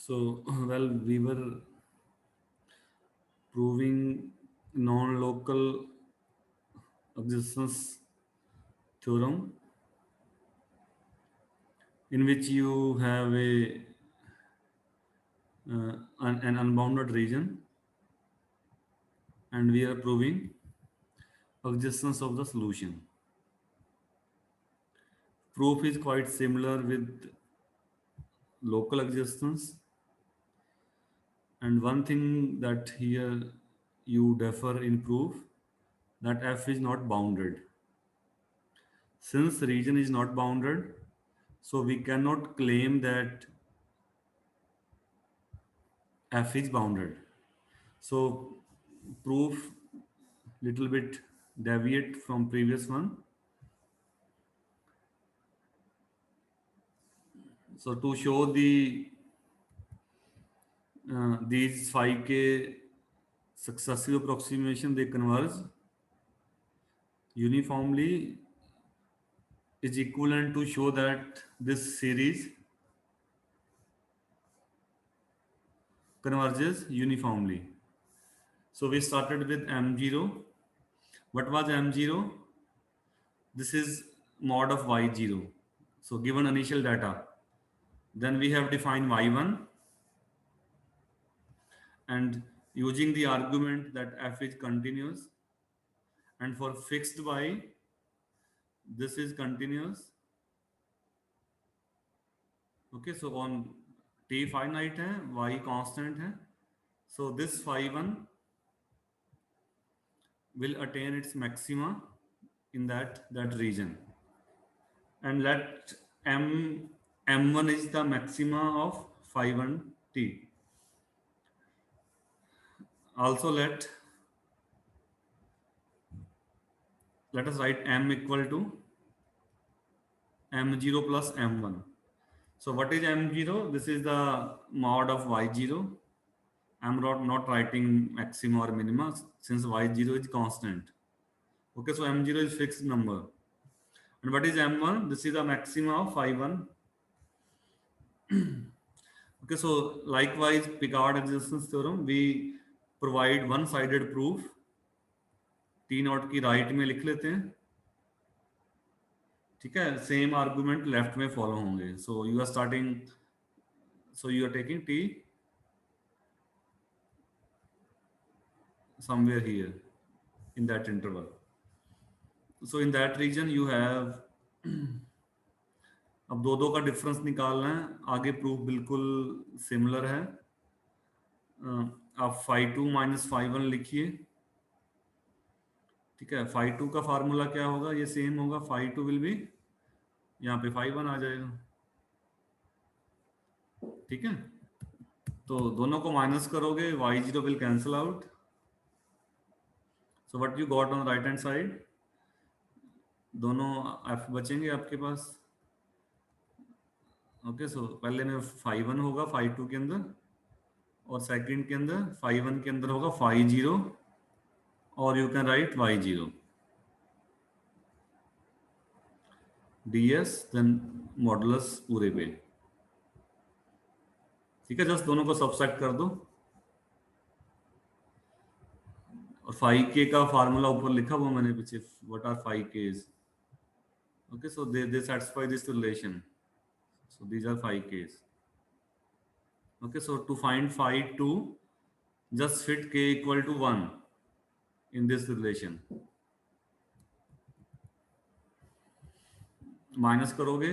So, well, we were proving non-local existence theorem in which you have an unbounded region, and we are proving existence of the solution. Proof is quite similar with local existence, and one thing that here you differ in proof, that f is not bounded. Since region is not bounded, so we cannot claim that f is bounded. So proof little bit deviate from previous one. So to show these 5k successive approximation, they converge uniformly, is equivalent to show that this series converges uniformly. So we started with m0. What was m0? This is mod of y0. So given initial data, then we have defined y1, and using the argument that f is continuous, and for fixed y this is continuous. Okay, so on t finite है, y constant है, so this phi1 will attain its maxima in that region, and let m1 is the maxima of phi1 t. Also let us write m equal to m0 plus m1. So what is m0? This is the mod of y0. I'm not writing maxima or minima since y0 is constant. Okay, so m0 is fixed number. And what is m1? This is the maxima of phi1. Okay, so likewise, Picard existence theorem, we provide one-sided proof. T naught की right में लिख लेते हैं, ठीक है. Same argument left में follow होंगे. So you are starting, so you are taking t somewhere here in that interval. So in that region you have अब दो दो का डिफरेंस निकालना है. आगे प्रूफ बिल्कुल सिमिलर है. आप phi2 माइनस phi1 लिखिए, ठीक है. phi2 का फार्मूला क्या होगा? ये सेम होगा. phi2 विल बी, यहाँ पे phi1 आ जाएगा, ठीक है. तो दोनों को माइनस करोगे, y0 will cancel out. So what you got on right hand side, दोनों f बचेंगे आपके पास. ओके, सो पहले में phi1 होगा phi2 के अंदर, और सेकंड के अंदर phi1 के अंदर होगा phi0, और you can write y0 ds then modulus पूरे पे, ठीक है. जस्ट दोनों को सबट्रैक्ट कर दो, और phi k का फार्मूला ऊपर लिखा हुआ मैंने पीछे, what are phi k's. Okay, so they satisfy this relation, so these are phi k's. Okay, so to find phi2, just fit k equal to 1 in this relation. Minus करोगे,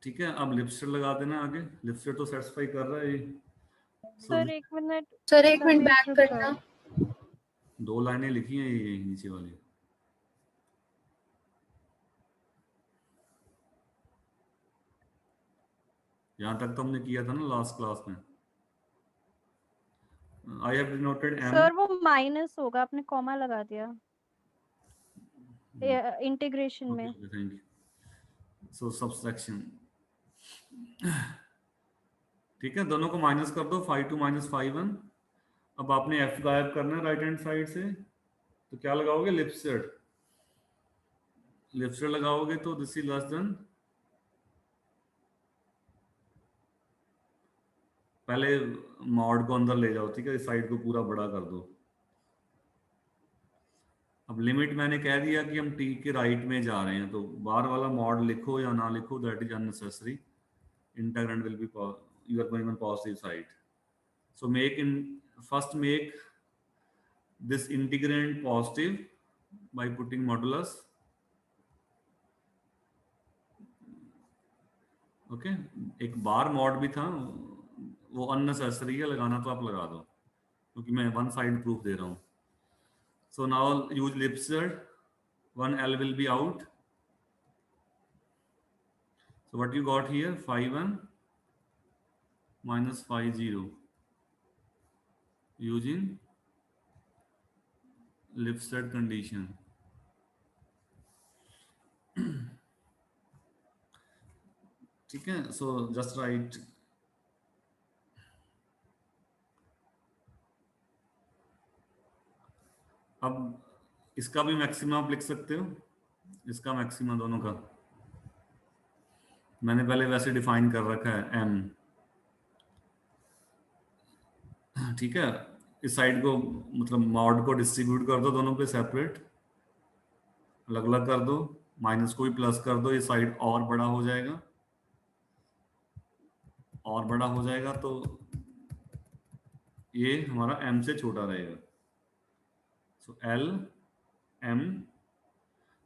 ठीक है. अब लिपस्टर लगा देना आगे. लिपस्टर तो सेटिस्फाई कर रहा है. सर एक मिनट, सर एक मिनट बैक करना. दो लाइनें लिखी हैं ये नीचे वाली. यहां तक तो हमने किया था ना लास्ट क्लास में. I have denoted m. Sir वो माइनस होगा, आपने कॉमा लगा दिया इंटीग्रेशन में. Thank you. सो सबट्रैक्शन, ठीक है. दोनों को माइनस कर दो, phi2 माइनस phi1. अब आपने f गायब करना है राइट हैंड साइड से, तो क्या लगाओगे? लिपस्टर. लिपस्टर लगाओगे तो दिस इज लेस देन पहले मॉड को अंदर ले जाओ, ठीक है, इस साइड को पूरा बड़ा कर दो। अब लिमिट मैंने कह दिया कि हम टी के राइट में जा रहे हैं, तो बाहर वाला मॉड लिखो या ना लिखो, that is unnecessary. Integrand will be, you are going on positive side, so make in first make this integrand positive by putting modulus. Okay एक बार मॉड भी था, वो अननेसेसरी है, लगाना तो आप लगा दो क्योंकि मैं वन साइड प्रूफ दे रहा हूँ। So now use Lipschitz, 1L will be out. So what you got here, phi 1 minus phi 0 using Lipstadt condition. ठीक है, सो जस्ट राइट, अब इसका भी मैक्सिमा आप लिख सकते हो, इसका मैक्सिमा दोनों का मैंने पहले वैसे डिफाइन कर रखा है m, ठीक है। इस साइड को मतलब मॉड को डिस्ट्रीब्यूट कर दो दोनों पे सेपरेट, अलग अलग कर दो, माइनस को भी प्लस कर दो, ये साइड और बड़ा हो जाएगा, और बड़ा हो जाएगा, तो ये हमारा m से छोटा रहेगा। सो L m,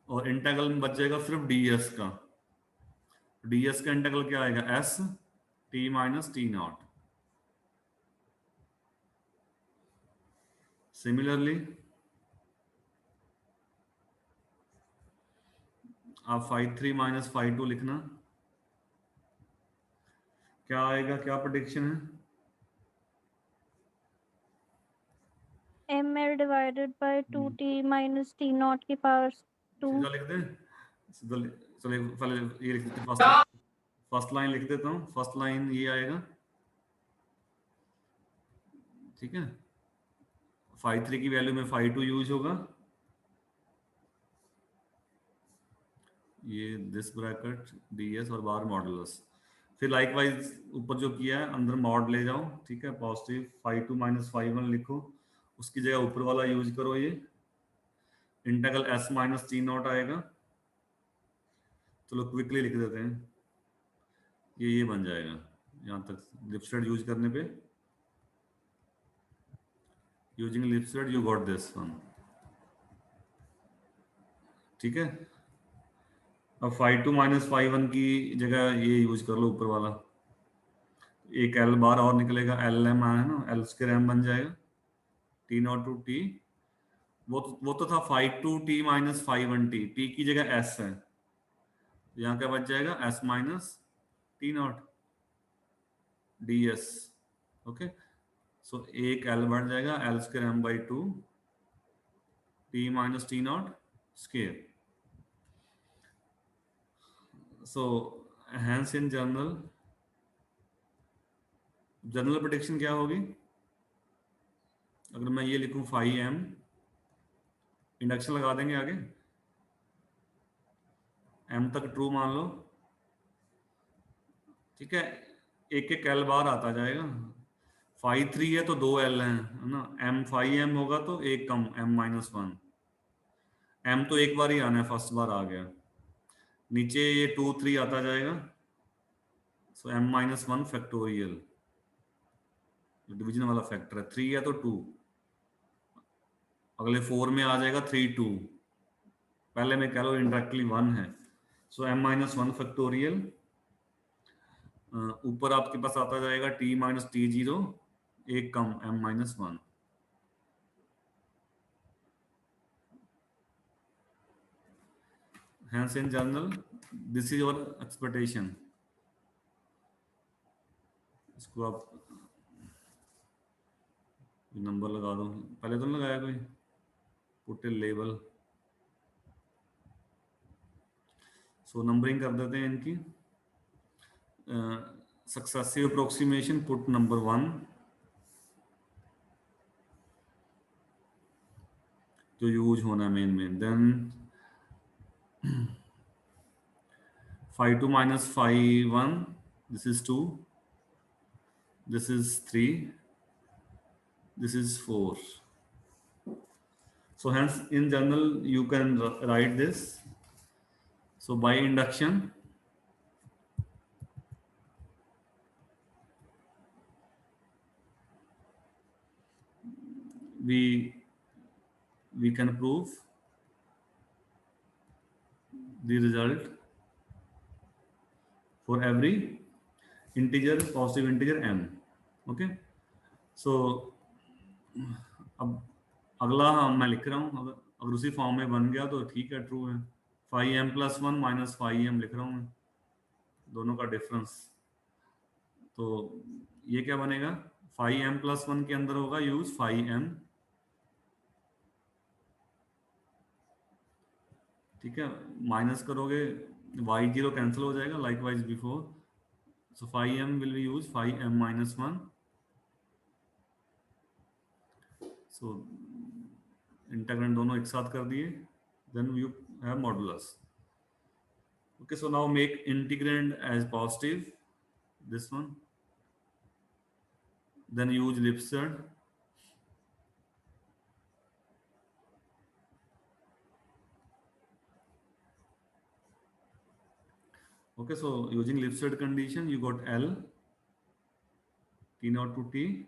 और इंटीग्रल में बच जाएगा सिर्फ ds का। ds का इंटीग्रल क्या आएगा, s t minus T not. Similarly आप phi 3 माइनस phi 2 लिखना, क्या आएगा, क्या प्रेडिक्शन है, ml divided by 2t minus t naught की पावर 2। सीधा लिख दें, सीधा चलिए पहले ये लिख देते हैं, फर्स्ट लाइन लिख देता हूँ, फर्स्ट लाइन ये आएगा, ठीक है। phi 3 की वैल्यू में phi 2 यूज होगा, ये दिस ब्रैकेट ds और बाहर मॉडुलस। फिर लाइकवाइज ऊपर जो किया है अंदर मॉड ले जाओ, ठीक है, पॉजिटिव phi 2 माइनस phi 1 लिखो, उसकी जगह ऊपर वाला यूज करो, ये integral s minus T not आएगा। चलो क्विकली लिख देते हैं, ये बन जाएगा यहाँ तक। लिपस्टेड यूज करने पे, using Lipschitz you got this one, ठीक है। अब phi 2 माइनस phi 1 की जगह ये यूज कर लो ऊपर वाला, एक L बार और निकलेगा, L m आया है ना, L स्क्वायर m बन जाएगा, T नॉट टू T, वो तो था phi 2 T minus phi 1 T, T की जगह S है, यहाँ क्या बच जाएगा, S minus T nought ds। Okay, so एक L बढ़ जाएगा, L square m by 2 T minus T nought square. So hence in general prediction क्या होगी, अगर मैं ये लिखूं phi m, इंडक्शन लगा देंगे आगे, m तक ट्रू मान लो, ठीक है, एक एक L बार आता जाएगा, phi 3 है तो 2 L है ना, m phi m होगा तो एक कम m माइनस 1, m तो एक बार ही आना है, फर्स्ट बार आ गया, नीचे ये 2 3 आता जाएगा, सो m माइनस 1 फैक्टोरियल, डिवीजन वाला फैक्टर है, 3 है तो 2, अगले 4 में आ जाएगा 3 2, पहले में कह लो इंडायरेक्टली 1 है, सो m माइनस 1 फैक्टोरियल, ऊपर आपके पास आता जाएगा t माइनस टी 0, एक कम m minus 1। Hence in general this is your expectation, इसको आप नंबर लगा दो, पहले तो नहीं लगाया कोई, पुट ए लेबल, सो नंबरिंग कर देते हैं इनकी, सक्सेसिव अप्रोक्सीमेशन पुट नंबर 1, जो यूज होना है main, then phi 2 minus phi 1, this is 2, this is 3, this is 4. So hence in general you can write this. So by induction, we can prove the result for every integer, positive integer m. Okay, so अब अगला मैं लिख रहा हूँ, अगर उसी form में बन गया तो ठीक है, ट्रू है। 5m + 1 - 5m लिख रहा हूँ मैं, दोनों का डिफरेंस। तो ये क्या बनेगा, 5m + 1 के अंदर होगा यूज 5m, ठीक है, माइनस करोगे y0 कैंसिल हो जाएगा, likewise before. So 5m will be use 5m - 1। So integrand दोनों एक साथ कर दिए, then you have modulus. Okay, so now make integrand as positive, this one, then use Lipstud. Okay, so using Lipstud condition, you got L T0 to T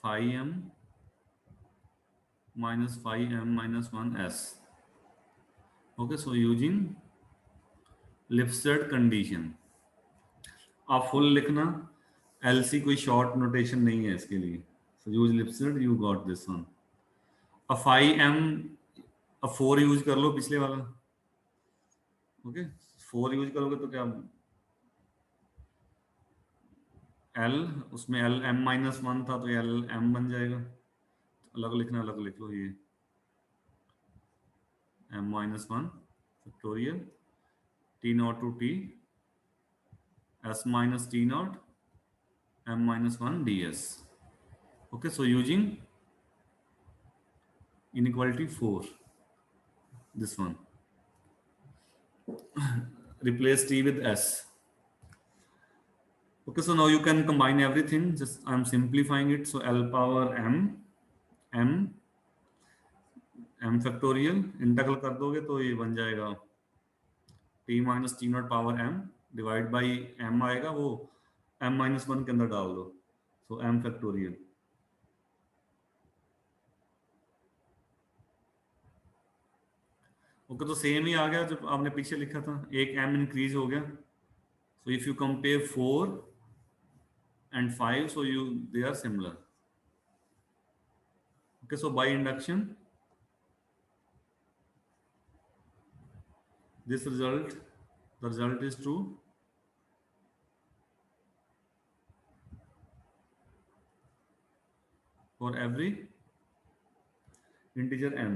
5m minus 5m minus 1s. Okay, so using Lipstud condition, आप full लिखना, LC कोई short notation नहीं है इसके लिए। So use Lipstud, you got this one. अब 5m, अब 4 use कर लो पिछले वाला। ओके, 4 यूज करोगे तो क्या, L, उसमें L m - 1 था तो L m बन जाएगा। अलग लिखना, अलग लिख लो, ये m - 1 factorial T0 to T s minus T0 m - 1 ds. Okay, so using inequality 4, this one, replace T with s. Okay, so now you can combine everything, just I'm simplifying it. So L power m factorial integral कर दोगे तो ये बन जाएगा T - T0 power m divide by m आएगा, वो m - 1 के अंदर डाल दो, सो m फैक्टोरियल। ओके, तो सेम ही आ गया जब आपने पीछे लिखा था, एक m इंक्रीज हो गया। So if you compare 4 and 5, so they are similar. Okay, so by induction, this result, the result is true for every integer m.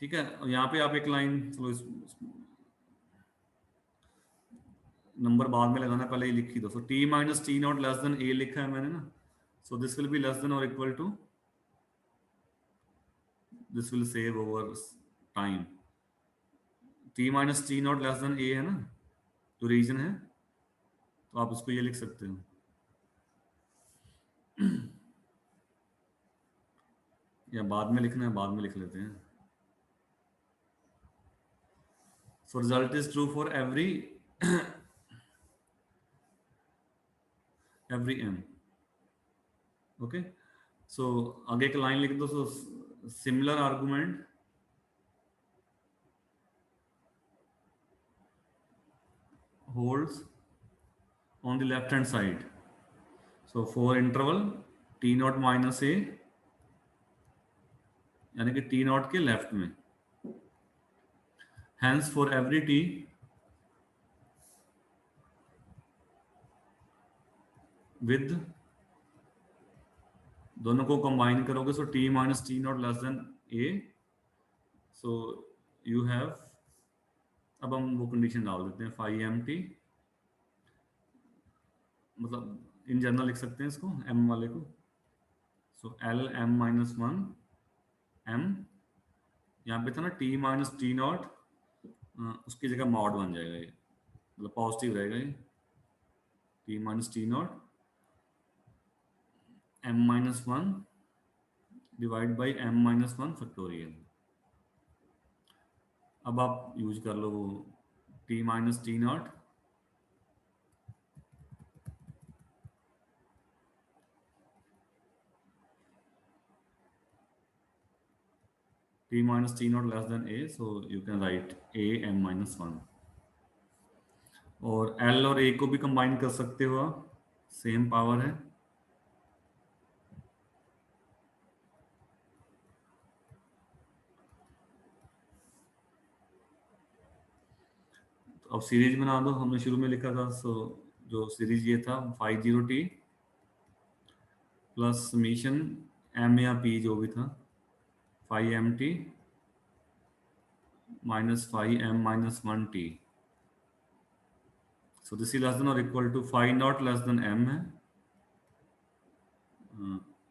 ठीक है, यहाँ पे आप एक लाइन, चलो नंबर बाद में लगाना, पहले ही लिखी दो। So T - T0 less than a लिखा है मैंने ना, so this will be less than और equal to, this will save over time. T - T0 less than a है ना, जो रीजन है, तो आप उसको ये लिख सकते हो, या बाद में लिखना है, बाद में लिख लेते हैं। So result is true for every m. Okay, so आगे एक लाइन लिख दो। So similar argument holds on the left hand side. So for interval T0 minus a, यानी कि T0 के लेफ्ट में, hence for every t with, दोनों को कंबाइन करोगे, सो T - T0 less than a, so you have, अब हम वो कंडीशन डाल देते हैं 5mt, मतलब इन जनरल लिख सकते हैं इसको m वाले को। सो L m - 1 m, यहाँ पे था ना T - T0, उसकी जगह मॉड बन जाएगा ये, मतलब पॉजिटिव रहेगा ये, T minus T nought M minus one divide by M minus one factorial. अब आप यूज कर लो T minus T nought t minus t naught less than a, so you can write a m minus 1। और l और a को भी combine कर सकते हो आप, सेम पावर है। तो अब सीरीज बना दो, हमने शुरू में लिखा था, सो जो सीरीज ये था 50t प्लस समीशन m या p जो भी था 5mt minus 5m minus 1t। so this is less than or equal to 5 not less than m है,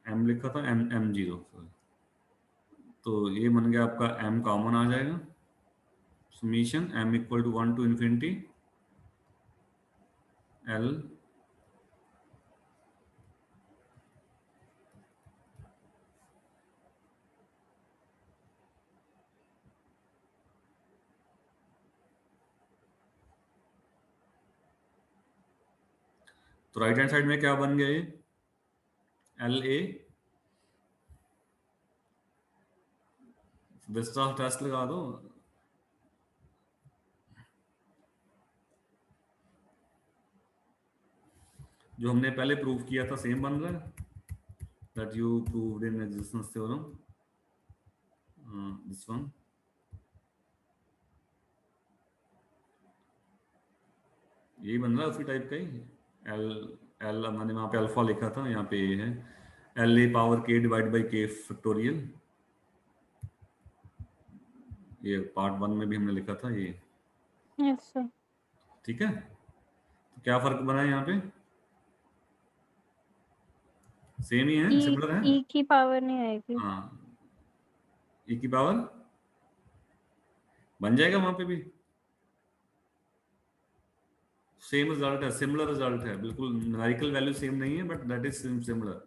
m लिखा था m0, तो ये बन गया आपका m कॉमन आ जाएगा, summation m equal to 1 to infinity l तो राइट हैंड साइड में क्या बन गया ये एल ए। वेस्टरॉस टेस्ट लगा दो, जो हमने पहले प्रूव किया था सेम बन रहा है, that you proved in existence theorem, this one. यही बन रहा है उसी टाइप का ही, एल एल मैंने वहाँ पे अल्फा लिखा था, यहाँ पे ये है एल ए पावर के डिवाइड बाई के फैक्टोरियल, ये पार्ट 1 में भी हमने लिखा था ये। Yes sir. ठीक है, तो क्या फर्क बना है यहाँ पे, सेम ही है, सिमिलर है। ई की पावर नहीं आएगी। हाँ, ई की पावर बन जाएगा वहां पे भी, सेम रिजल्ट है, सिमिलर रिजल्ट है, बिल्कुल न्यूमेरिकल वैल्यू सेम नहीं है बट दैट इज सिमिलर।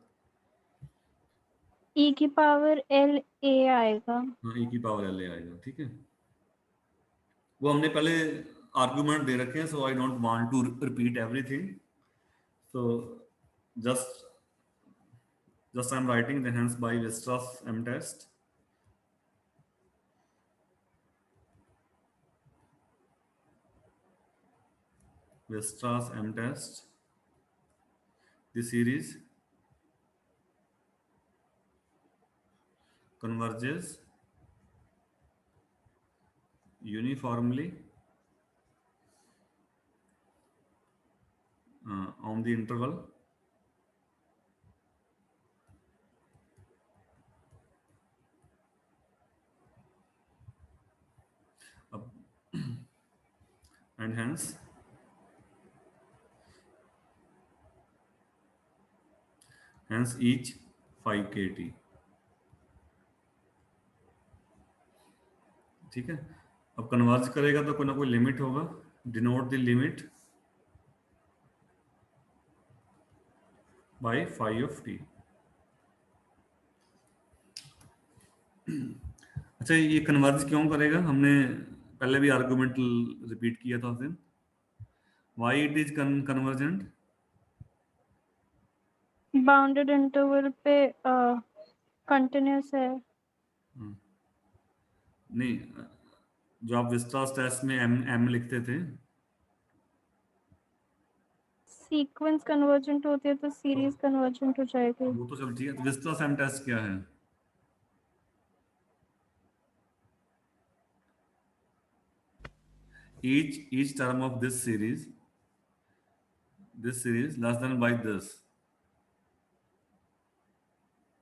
ई की पावर एल ए आएगा। हाँ, ई की पावर एल ए आएगा, ठीक है। वो हमने पहले आर्गुमेंट दे रखे हैं, so I don't want to repeat everything, so just I'm writing the hence by Weierstrass M test। Weierstrass M test, the series converges uniformly on the interval and hence each 5 kt। ठीक है, अब converge करेगा तो कोई ना कोई limit होगा, denote the limit by phi of t. अच्छा, ये कन्वर्ज क्यों करेगा, हमने पहले भी आर्गुमेंट रिपीट किया था उस दिन, why it is convergent. Bounded interval पे कंटिन्यूस है। नहीं, जो आप विस्टास टेस्ट में एम लिखते थे, सीक्वेंस कन्वर्जेंट होती है तो सीरीज कन्वर्जेंट हो जाएगी। वो तो चल ठीक है, तो विस्टास एम टेस्ट क्या है, each term of this series less than by this,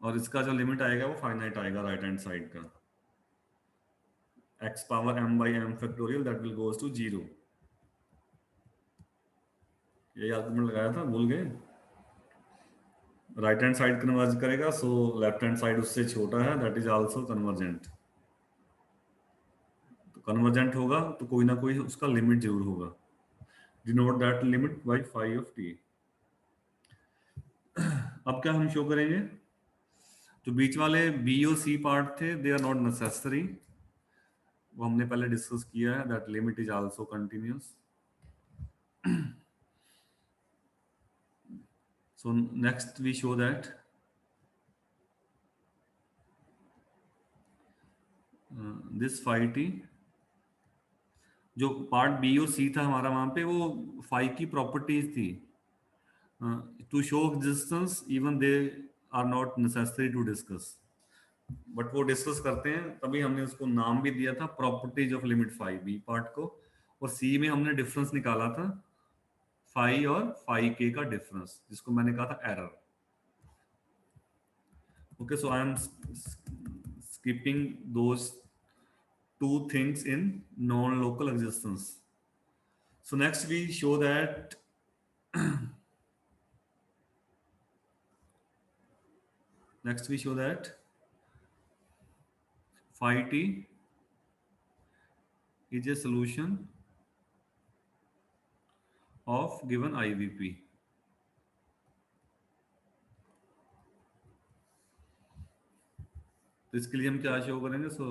और इसका जो लिमिट आएगा वो फाइनाइट आएगा राइट हैंड साइड का, x power m by m factorial that will goes to 0। यही आर्गुमेंट लगाया था, भूल गए। राइट हैंड साइड कन्वर्ज करेगा, सो लेफ्ट हैंड साइड उससे छोटा है, दैट इज आल्सो कन्वर्जेंट। तो कन्वर्जेंट होगा तो कोई ना कोई उसका लिमिट जरूर होगा, denote that limit by phi of t. अब क्या हम शो करेंगे, जो बीच वाले बी और सी पार्ट थे दे आर नॉट नेसेसरी, वो हमने पहले डिस्कस किया है, that limit is also continuous. So next we show that this phi t, जो पार्ट बी और सी था हमारा वहां पे, वो फाई की प्रॉपर्टीज थी। To show existence even they are not necessary to discuss, but वो डिस्कस करते हैं, तभी हमने उसको नाम भी दिया था properties of limit phi, B part को। और सी में हमने डिफरेंस निकाला था फाई और फाई के का डिफरेंस, जिसको मैंने कहा था error. Okay, so I am skipping those two things in non-local existence. So next we show that phi t is a solution of given IVP. तो इसके लिए हम क्या शो करेंगे, so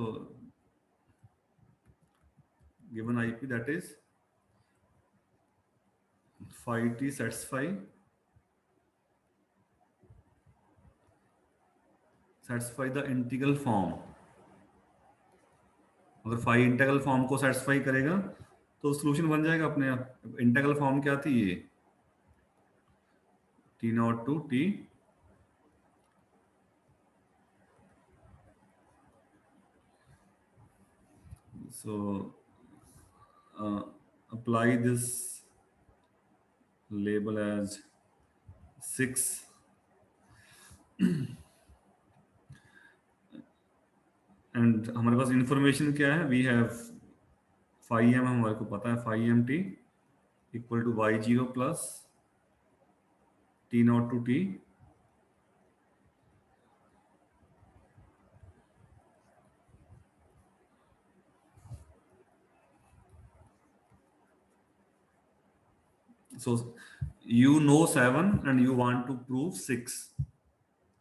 given IP that is phi t satisfy the integral form। अगर phi integral form को satisfy करेगा तो सॉल्यूशन बन जाएगा अपने आप। इंटीग्रल फॉर्म क्या थी, ये t naught to t so apply this label as 6 and हमारे पास इंफॉर्मेशन क्या है, वी हैव फाई एम, हमारे को पता है phi m t equal to y zero plus t naught to t so you know 7 and you want to prove 6।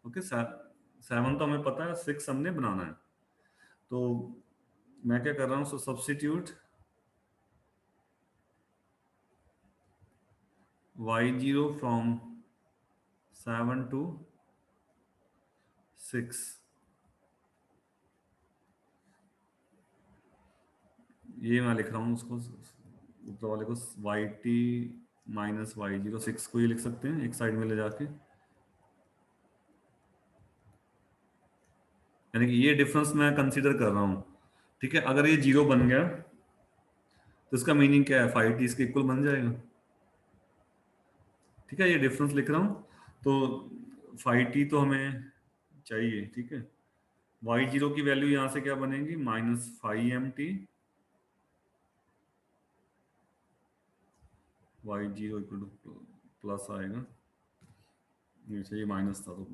Okay, 7 तो हमें पता है, 6 हमने बनाना है। तो मैं क्या कर रहा हूं, सो सब्स्टिट्यूट y0 फ्रॉम 7 to 6, ये मैं लिख रहा हूं उसको, ऊपर वाले को yt माइनस y0, 6 को ये लिख सकते हैं एक साइड में ले जाके, यानी कि ये डिफरेंस मैं कंसीडर कर रहा हूं। ठीक है, अगर ये 0 बन गया तो इसका मीनिंग क्या है, फाई टी इसके इक्वल बन जाएगा। ठीक है, ये डिफरेंस लिख रहा हूं, तो फाई टी तो हमें चाहिए। ठीक है, y0 की वैल्यू यहां से क्या बनेगी, minus phi m t, y0 equal to plus आएगा, ये चाहिए माइनस था तो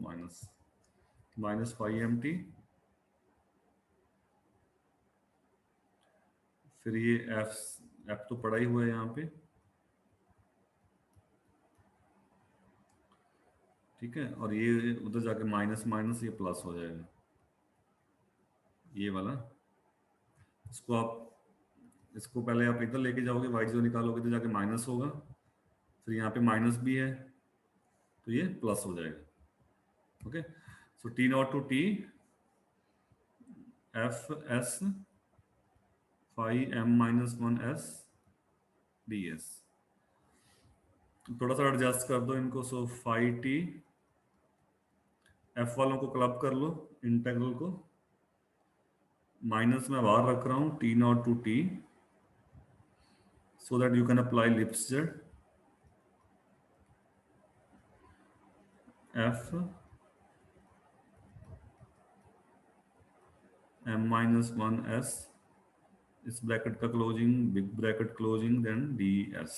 माइनस फाई एम टी, फिर ये एफ तो पड़ा ही हुआ है यहाँ पे। ठीक है, और ये उधर जाके माइनस माइनस ये प्लस हो जाएगा, ये वाला। इसको पहले आप इधर लेके जाओगे, y0 निकालोगे तो जाके माइनस होगा, फिर यहाँ पे माइनस भी है तो ये प्लस हो जाएगा। Okay, so t naught to t f s phi m minus 1 s d s. थोड़ा सा एडजस्ट कर दो इनको, सो फाई टी, एफ वालों को क्लब कर लो, इंटीग्रल को माइनस में बाहर रख रहा हूं, t naught to t, so that you can apply Lipschitz f m minus 1 s, इस ब्रैकेट का closing, big bracket closing, then ds।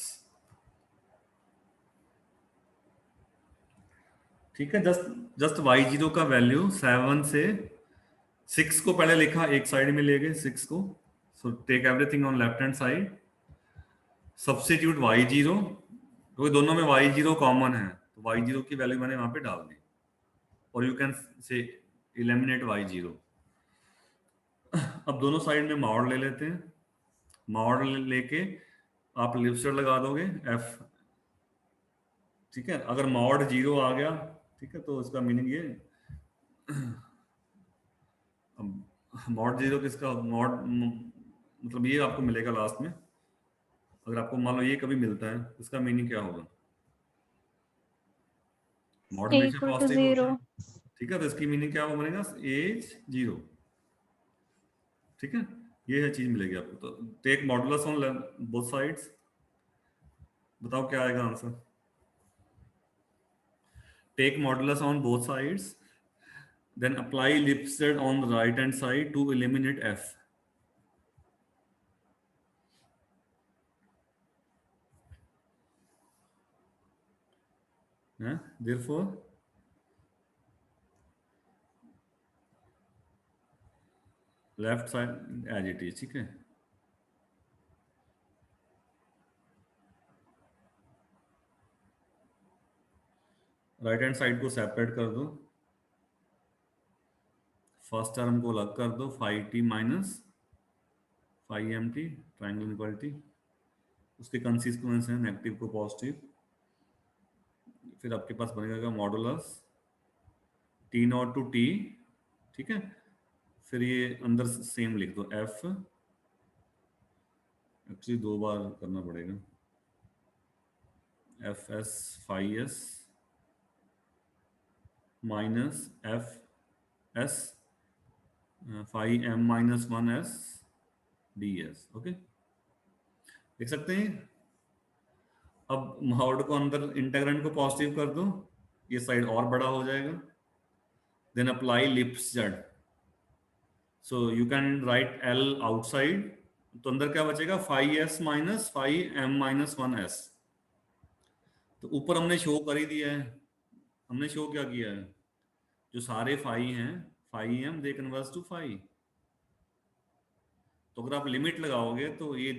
ठीक है, जस्ट y0 का वैल्यू 7 से 6 को पहले लिखा, एक साइड में ले गए 6 को, so take everything on left hand side, substitute y0, क्योंकि दोनों में y0 कॉमन है तो y0 की वैल्यू मैंने वहां पे डाल दी, और you can say eliminate y0। अब दोनों साइड में मॉड ले लेते हैं, मॉड लेके आप लिपस्टर लगा दोगे f, ठीक है। अगर मॉड 0 आ गया, ठीक है, तो इसका मीनिंग ये, मॉड 0 किसका, मॉड मतलब ये आपको मिलेगा लास्ट में। अगर आपको मान लो ये कभी मिलता है, इसका मीनिंग क्या होगा, मॉड A हमेशा equal to पॉजिटिव होता 0. है, ठीक है। तो इसकी मीनिंग क्या बनेगा, एज 0, ठीक है। ये है चीज मिलेगी आपको। तो take modulus on both sides, बताओ क्या आएगा आंसर। Take modulus on both sides, then apply Lipstead on the right hand side to eliminate f. Therefore left side as it is, ठीक है। राइट हैंड साइड को सेपरेट कर दो, first term को अलग कर दो, 5t minus 5mt triangle inequality, उसके कंसिक्वेंस है नेगेटिव को पॉजिटिव। फिर आपके पास बनेगा modulus t naught to t, ठीक है। फिर ये अंदर सेम लिख दो f, एक्चुअली दो बार करना पड़ेगा, F S 5s minus F S 5m minus 1s ds, okay. देख सकते हैं। अब मॉड को अंदर इंटीग्रेंड को पॉजिटिव कर दो, ये साइड और बड़ा हो जाएगा, then apply Lipschitz, so you can write l outside, तो अंदर क्या बचेगा 5s minus 5m minus 1s। तो ऊपर हमने शो कर ही दिया है, हमने शो क्या किया है, जो सारे 5 हैं 5m दे कन्वर्स टू 5। तो अगर आप लिमिट लगाओगे तो ये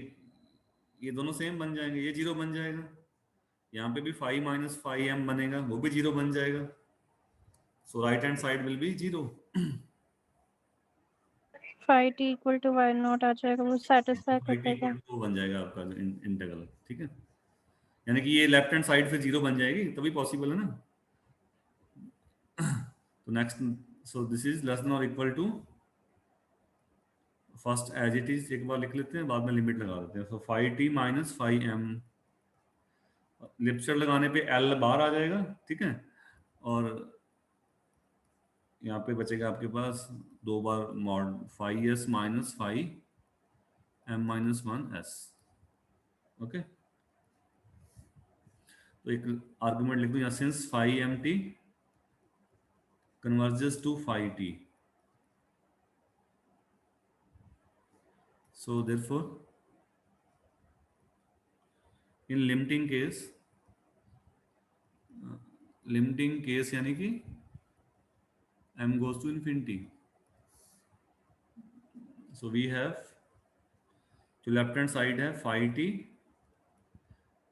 दोनों सेम बन जाएंगे, ये 0 बन जाएगा, यहाँ पे भी 5 माइनस 5m बनेगा, वो भी 0 बन जाएगा। So right hand side will be 0। 5t equal to y nought आ जाएगा, वो सेटिस्फाई कर देगा। वो बन जाएगा आपका इंटीग्रल, ठीक है। यानी कि ये लेफ्ट हैंड साइड फिर 0 बन जाएगी, तभी पॉसिबल है ना। तो next, so this is less than और equal to, first as it is एक बार लिख लेते हैं, बाद में लिमिट लगा देते हैं। सो 5t माइनस 5m, लिपस्टर लगाने पे l बाहर आ जाएगा, ठीक है। और यहाँ पे बचेगा आपके पास दो बार mod 5s minus 5m minus 1s, okay. तो एक आर्गुमेंट लिख दो यहाँ, since 5mt converges to 5t, so therefore in limiting case यानी कि m goes to infinity, so we have जो लेफ्ट हैंड साइड है 5t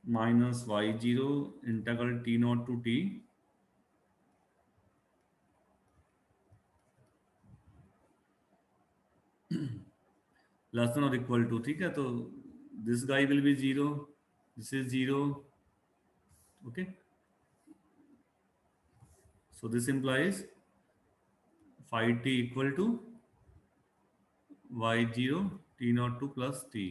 minus y0 integral t naught to t less than और equal to, ठीक है। तो this guy will be 0, this is 0, okay. So this implies 5t equal to y0 t naught 2 plus t,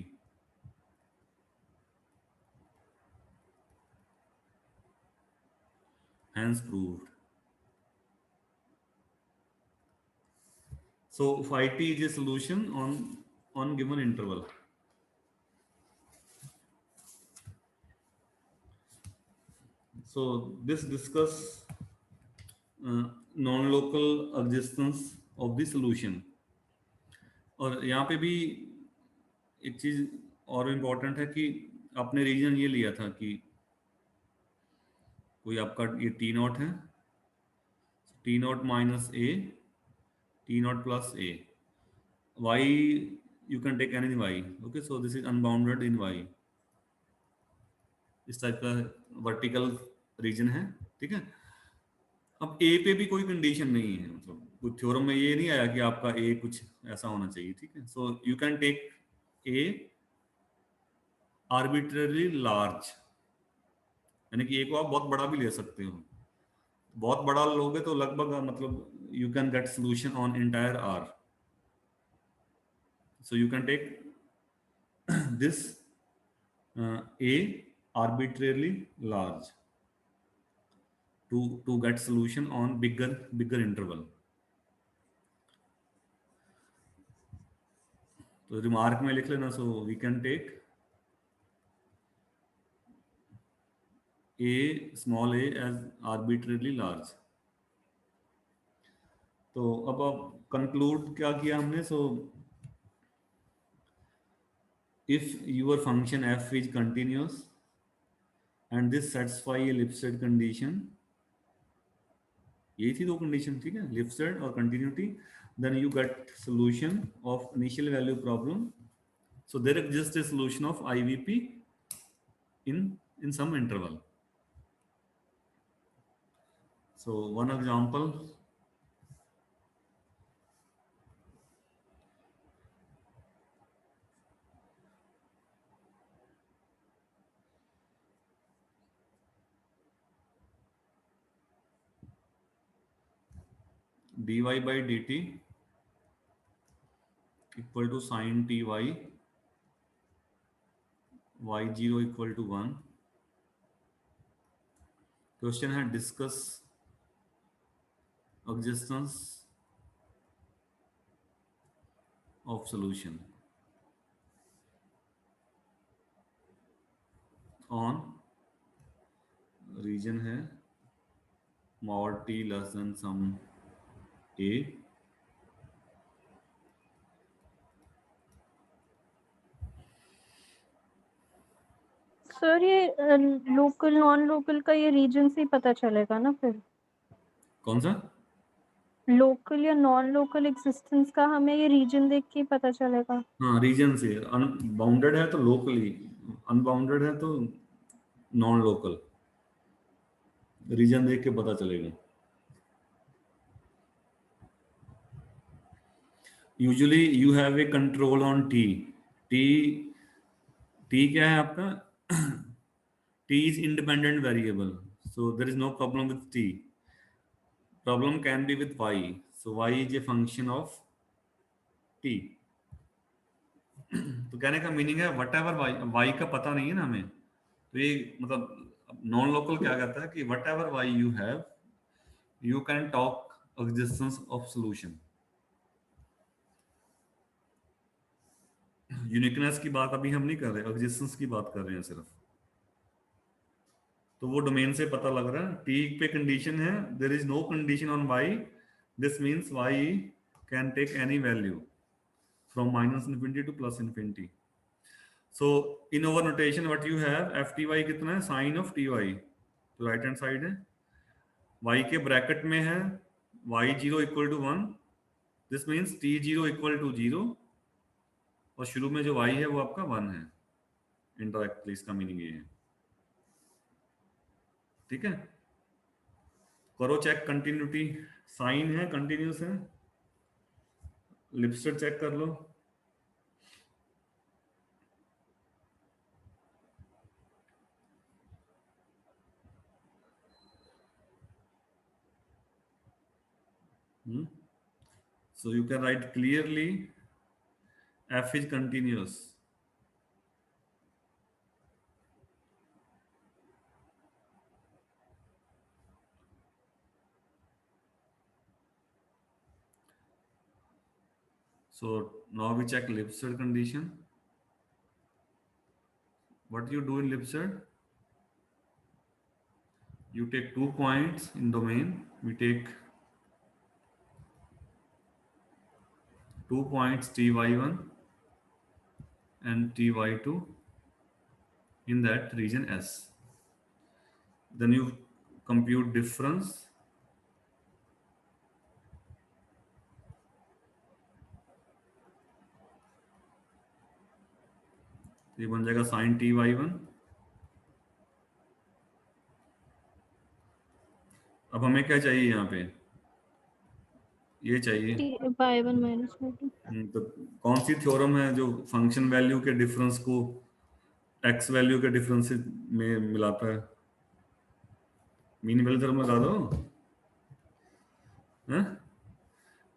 hence proved. So 5t is a solution on given interval. So this discuss non-local existence of the solution. और यहाँ पे भी एक चीज और important है कि आपने रीजन ये लिया था कि कोई आपका ये टी नॉट है, t naught minus a, t naught plus a, y you can take anything y, okay, so this is unbounded in y, इस टाइप का वर्टिकल रीजन है, ठीक है। अब ए पे भी कोई कंडीशन नहीं है, मतलब कुछ थ्योरम में ये नहीं आया कि आपका ए कुछ ऐसा होना चाहिए, ठीक है। So you can take a arbitrary large, यानी कि ए को आप बहुत बड़ा भी ले सकते हो। बहुत बड़ा लोगे तो लगभग मतलब you can get solution on entire R. So you can take this a arbitrarily large to get solution on bigger interval. तो रिमार्क में लिख लेना, so we can take a small a as arbitrarily large। तो अब conclude क्या किया हमने, सो if your function f is continuous and this satisfy a Lipset condition, यही थी दो कंडीशन, ठीक है, लिपसेट और continuity, then you get solution of initial value problem. So there exist a solution of IVP in some interval. So one example, dy by dt equal to sin ty, y0 equal to 1। Question है discuss existence of solution on, region है mod t less than some a, sir ये local non local का ये reason से ही पता चलेगा ना फिर? कौन सा लोकल या नॉन लोकल एग्जिस्टेंस का हमें ये रीजन देख के ही पता चलेगा। हाँ, रीजन से अनबाउंडेड है तो लोकली, अनबाउंडेड है तो नॉन लोकल, रीजन देख के पता चलेगा। Usually you have a control on t. T t क्या है आपका t is independent variable, so there is no problem with t. Problem can be with y, so y is a function of t. तो कहने का meaning है what ever Y, Y का पता नहीं है ना हमें, तो ये मतलब नॉन लोकल क्या कहता है कि what ever why you have, you can talk existence of solution. Uniqueness की बात अभी हम नहीं कर रहे, एग्जिस्टेंस की बात कर रहे हैं सिर्फ। तो वो डोमेन से पता लग रहा है, टी पे कंडीशन है there is no condition on y, this means y can take any value from minus infinity to plus infinity. So in our notation what you have, f T y कितना है, sine of t y, तो right hand side है, y के bracket में है y zero equal to 1, this means t zero equal to 0, और शुरू में जो वाई है वो आपका 1 है। इंडायरेक्टली इसका मीनिंग ये है, ठीक है। करो चेक कंटिन्यूटी, साइन है कंटिन्यूस है, लिपस्टेड चेक कर लो। So you can write clearly f is continuous. So now we check Lipset condition. What you do in Lipset? You take 2 points in domain. We take 2 points ty1 and ty2 in that region S. Then you compute difference. ये बन जाएगा sin ty1 अब हमें क्या चाहिए यहाँ पे, ये चाहिए। y1 minus y2। तो कौन सी थ्योरम है जो फंक्शन वैल्यू के डिफरेंस को एक्स वैल्यू के डिफरेंस में मिलाता है? मीन वैल्यू थ्योरम लगा दो,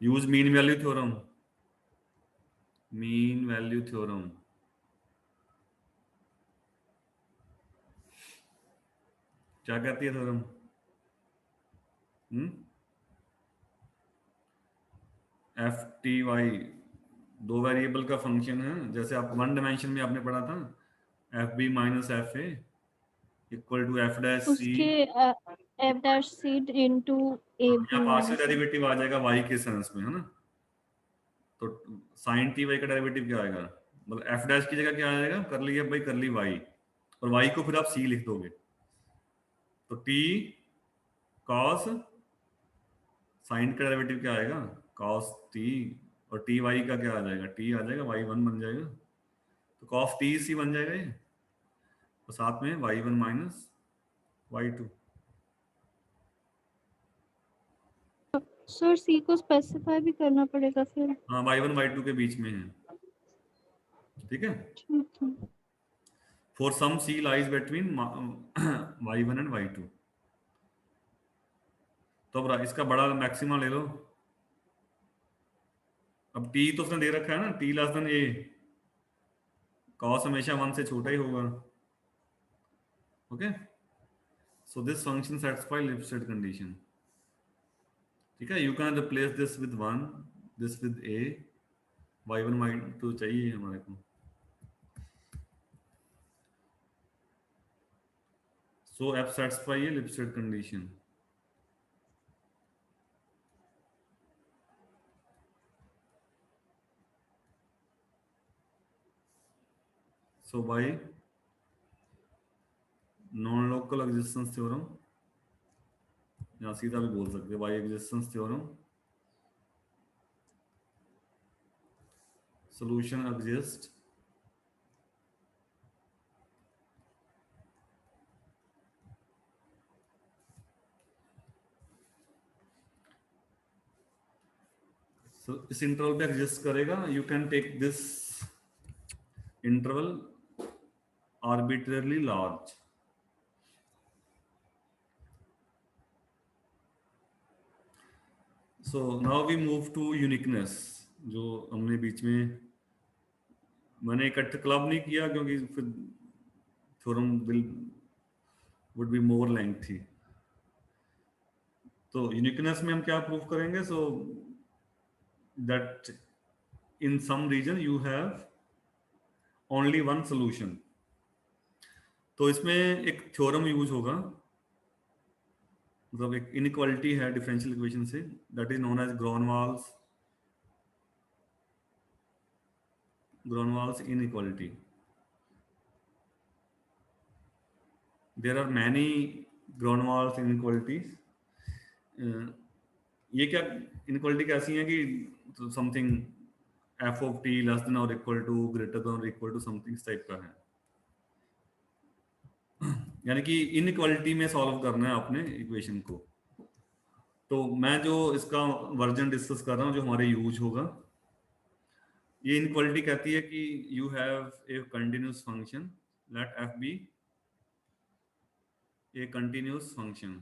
use mean value theorem. Mean value theorem क्या कहती है थ्योरम? एफ टी वाई दो वेरिएबल का फंक्शन है, जैसे आप वन डायमेंशन में आपने पढ़ा था, F B minus F A equal to F dash C. उसके f dash c into a यहाँ b partial minus a। Derivative आ जाएगा वाई के सेंस में, है ना? तो साइन टी वाई का डेरिवेटिव क्या आएगा, मतलब एफ डैश की जगह क्या आ जाएगा, कर ली एफ बाई कर ली वाई, और वाई को फिर आप सी लिख दोगे, तो टी कॉस साइन का डेरिवेटिव क्या आएगा, कॉस टी, और टी वाई का क्या आ जाएगा, टी आ जाएगा, वाई वन बन जाएगा, तो कॉस टी सी बन जाएगा ये, और साथ में y one minus y two. Sir c को स्पेसिफाई भी करना पड़ेगा फिर। हाँ, वाई वन वाई टू के बीच में है, ठीक है। ठीक है। For some C lies between y one and y two. तो अब इसका बड़ा मैक्सिमा ले लो। अब टी तो उसने दे रखा है ना, T less than A, cause हमेशा वन से छोटा ही होगा, okay. So this function satisfy Lipschitz condition, ठीक है। You can replace this with one, this with A, Y one Y two चाहिए हमारे को। So F satisfy A Lipschitz condition. So by non local existence theorem, या सीधा भी बोल सकते हैं by existence theorem, solution exists so इस इंटरवल पे एग्जिस्ट करेगा। You can take this interval arbitrarily large. So now we move to uniqueness, जो हमने बीच में, मैंने इकट्ठे क्लब नहीं किया क्योंकि फिर theorem will would be more lengthy. तो यूनिकनेस में हम क्या प्रूव करेंगे, so that in some region you have only one solution. तो इसमें एक थ्योरम यूज होगा, मतलब एक इनइक्वालिटी है डिफरेंशियल इक्वेशन से, that is known as Gronwall's inequality. There are many Gronwall's inequalities. ये क्या इनइक्वालिटी कैसी है कि something F of T less than और इक्वल टू, ग्रेटर देन और इक्वल टू समथिंग इस टाइप का है। यानी कि इनइक्वालिटी में सॉल्व करना है आपने इक्वेशन को। तो मैं जो इसका वर्जन डिस्कस कर रहा हूँ जो हमारे यूज होगा, ये इनइक्वालिटी कहती है कि you have a continuous function, let f be a continuous function,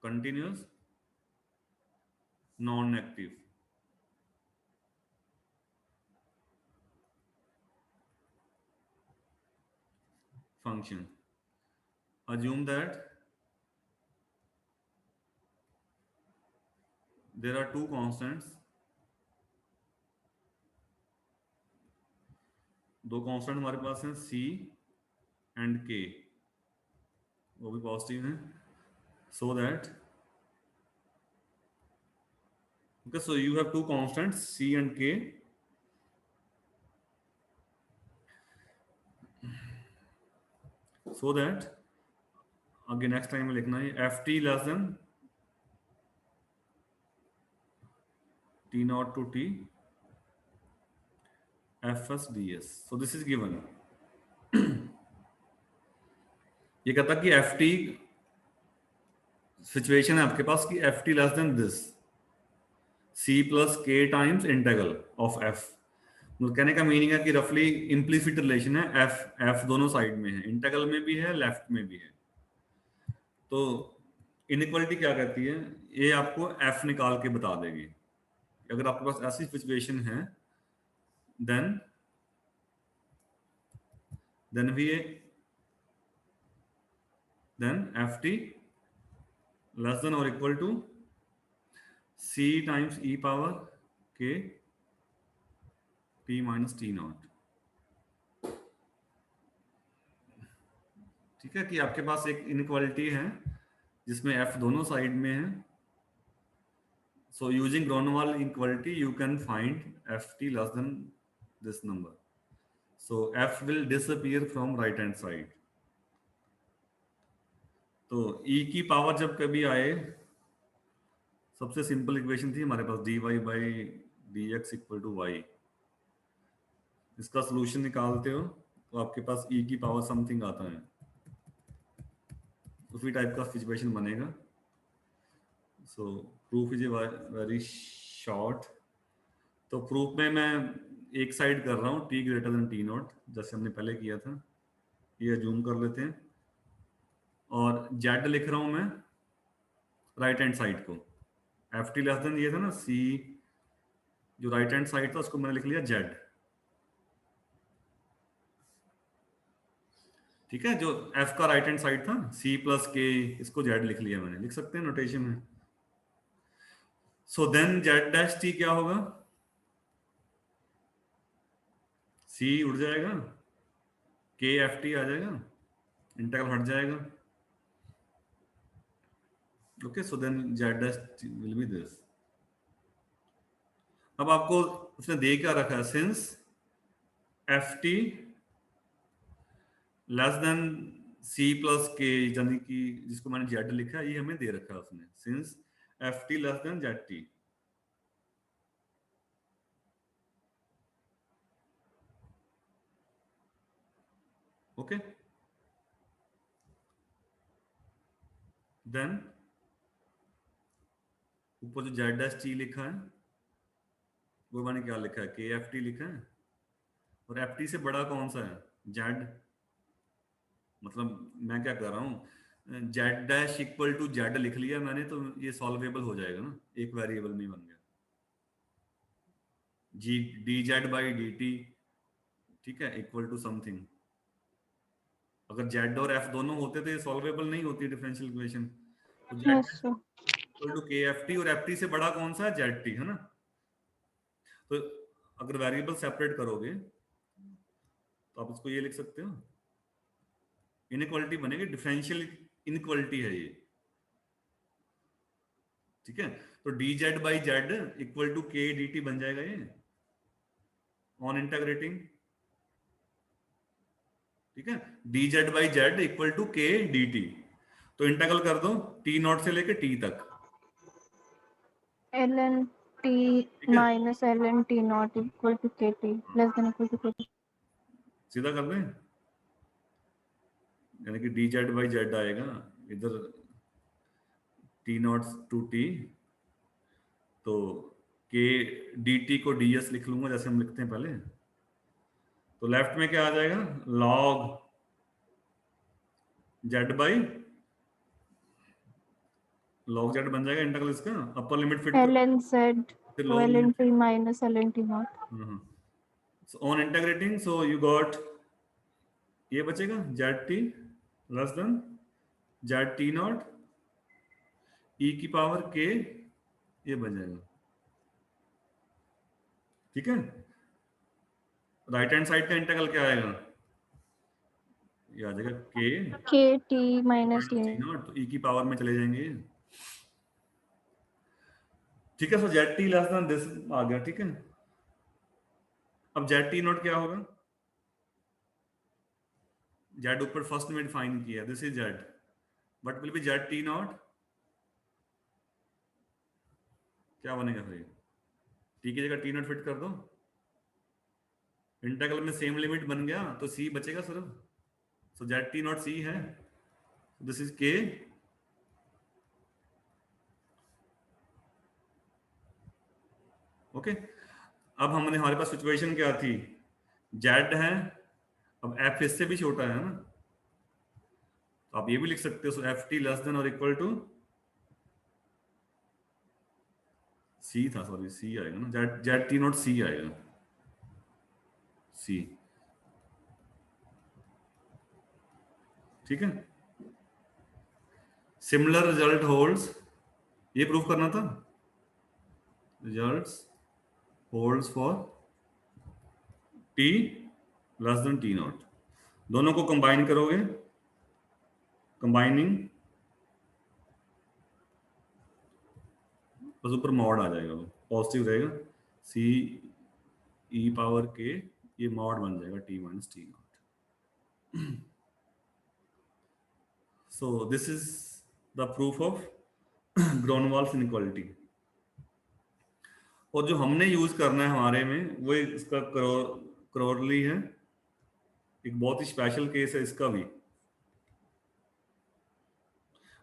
continuous non negative, function. Assume that there are two constants, दो कांस्टेंट हमारे पास हैं c एंड k, वो भी पॉजिटिव हैं, so that okay, so you have two constants c and k, so that आगे next time में लिखना है f t less than t naught to t f s d s. So this is given. ये कहता कि f T situation है आपके पास कि f t less than this C plus k times integral of f. मतलब कहने का मीनिंग है कि रफली इम्प्लिसिट रिलेशन है, एफ एफ दोनों साइड में है, इंटेग्रल में भी है लेफ्ट में भी है। तो इनइक्वालिटी क्या कहती है, ये आपको एफ निकाल के बता देगी। अगर आपके पास ऐसी सिचुएशन है then we then ft less than or equal to c times e power k t minus t naught। ठीक है कि आपके पास एक इनइक्वालिटी है जिसमें f दोनों साइड में है। So using Groneval inequality you can find ft less than this number, so f will disappear from right hand side। तो e की पावर जब कभी आए, सबसे सिंपल इक्वेशन थी हमारे पास dy by d x equal to y. इसका सोल्यूशन निकालते हो तो आपके पास e की पावर समथिंग आता है, उसी टाइप का सिचुएशन बनेगा। So proof is very short. तो प्रूफ में मैं एक साइड कर रहा हूँ t ग्रेटर देन t नॉट, जैसे हमने पहले किया था। ये जूम कर लेते हैं और z लिख रहा हूँ मैं राइट हैंड साइड को। एफ टी लेस देन ये था ना c, जो राइट हैंड साइड था उसको मैंने लिख लिया z। ठीक है, जो f का राइट हैंड साइड था c प्लस के, इसको z लिख लिया मैंने, लिख सकते हैं नोटेशन में। So then z dash t क्या होगा, c उड़ जाएगा, k एफ टी आ जाएगा, इंटीग्रल हट जाएगा। Okay, so then z dash will be this. अब आपको उसने दे क्या रखा है, since f t less than c plus k, यानी कि जिसको मैंने z लिखा है, ये हमें दे रखा है उसने, since f t less than Z t. Okay, then ऊपर जो z डैश टी लिखा है वो मैंने क्या लिखा है, के एफ टी लिखा है। और एफ टी से बड़ा कौन सा है, z। मतलब मैं क्या कर रहा हूँ, z dash equal to z लिख लिया मैंने, तो ये सॉल्वेबल हो जाएगा ना, एक वेरिएबल में बन गया जी, D Z by D T. ठीक है, इक्वल टू समथिंग। अगर z और f दोनों होते तो ये सॉल्वेबल नहीं होती डिफरेंशियल इक्वेशन। तो z yes sir. Equal to k f t, और एफ टी से बड़ा कौन सा है, जेड टी, है ना। तो अगर वेरिएबल सेपरेट करोगे तो आप इसको ये लिख सकते हो, इनइक्वालिटी बनेगी, डिफरेंशियल इनइक्वालिटी है ये। ठीक है, तो d Z by z equal to k d t बन जाएगा ये ऑन इंटीग्रेटिंग। ठीक है, d Z by z equal to k d t. तो इंटीग्रल कर दो टी नॉट से लेके टी तक, ln t ठीक है, minus ln t naught equal to kt less than equal to kt। सीधा कर दें, यानी कि डी जेड बाई जेड आएगा इधर टी नॉट टू टी, तो के डी टी को डी एस लिख लूंगा जैसे हम लिखते हैं पहले। तो लेफ्ट में क्या आ जाएगा, log Z by log Z बन जाएगा इंटीग्रल इसका, upper limit fit ln z फिर तो lower ln limit. t minus ln t naught। So on integrating, so you got ये बचेगा Z T less than Z T nought E की power के, ये बन जाएगा। ठीक है, राइट हैंड साइड का इंटीग्रल क्या आएगा, ये आ जाएगा के kt minus t। T nought, तो ई की पावर में चले जाएंगे। ठीक है, so Z T less than this आ गया। ठीक है, अब जेड टी नॉट क्या होगा, जेड ऊपर फर्स्ट में डिफाइन किया, this is Z, but will be Z T not, क्या बनेगा फिर, टी की जगह टी नॉट फिट कर दो, इंटीग्रल में सेम लिमिट बन गया तो सी बचेगा सिर्फ। सो जेड टी नॉट सी है, दिस इज के ओके, अब हमारे पास सिचुएशन क्या थी, जेड है, अब एफ इससे भी छोटा है ना, तो आप ये भी लिख सकते हो एफ टी लेस देन और इक्वल टू सी था, सॉरी सी आएगा ना, जेड जेड टी नॉट सी आएगा, सी, ठीक है। सिमिलर रिजल्ट होल्ड्स, ये प्रूफ करना था, results holds for T less than t not, दोनों को कंबाइन करोगे, कंबाइनिंग बस ऊपर मॉड आ जाएगा, वो पॉजिटिव रहेगा, सी ई पावर के, ये मॉड बन जाएगा T minus T nought. So this is the proof of Gronwall's inequality. और जो हमने यूज करना है हमारे में वो इसका क्रोरली है, एक बहुत ही स्पेशल केस है इसका भी।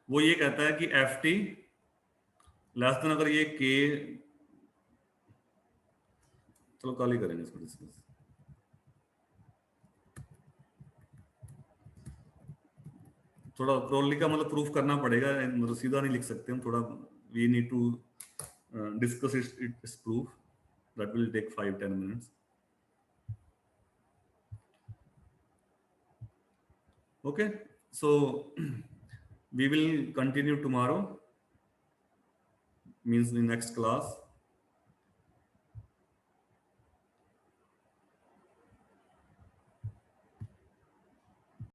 वो ये कहता है कि एफ टी लेस देन, अगर ये के, चलो कल ही करेंगे इसको डिस्कस, थोड़ा क्रोरली का मतलब प्रूफ करना पड़ेगा, मतलब सीधा नहीं लिख सकते हम, थोड़ा we need to discuss its proof, that will take 5-10 minutes. Okay, so we will continue tomorrow, means in next class.